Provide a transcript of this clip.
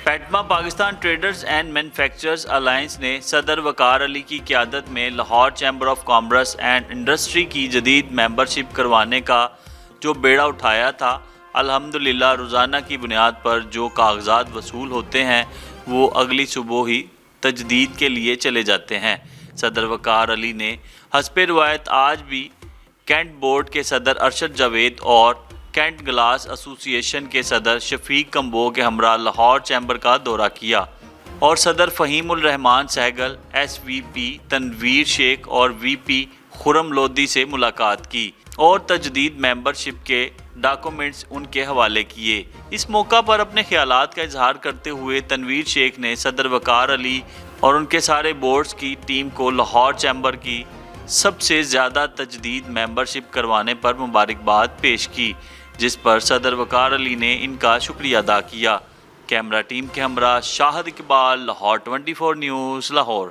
پیٹما Pakistan traders and manufacturers alliance نے صدر وقار علی کی قیادت میں Lahore chamber of commerce and industry کی جدید ممبرشپ کروانے کا جو بیڑا اٹھایا تھا، الحمدللہ روزانہ کی بنیاد پر جو کاغذات وصول ہوتے ہیں وہ اگلی صبح ہی تجدید کے لیے چلے جاتے ہیں۔ صدر وقار علی نے حسب روایت آج بھی کینٹ بورڈ کے صدر ارشد جاوید اور کینٹ گلاس ایسوسی ایشن کے صدر شفیق کمبو کے ہمراہ لاہور چیمبر کا دورہ کیا اور صدر فہیم الرحمان سہگل، ایس وی پی تنویر شیخ اور وی پی خرم لودھی سے ملاقات کی اور تجدید ممبرشپ کے ڈاکومنٹس ان کے حوالے کیے۔ اس موقع پر اپنے خیالات کا اظہار کرتے ہوئے تنویر شیخ نے صدر وقار علی اور ان کے سارے بورڈز کی ٹیم کو لاہور چیمبر کی سب سے زیادہ تجدید ممبرشپ کروانے پر مبارکباد پیش کی، جس پر صدر وقار علی نے ان کا شکریہ ادا کیا۔ کیمرہ ٹیم کے ہمراہ شاہد اقبال، لاہور 24 نیوز، لاہور۔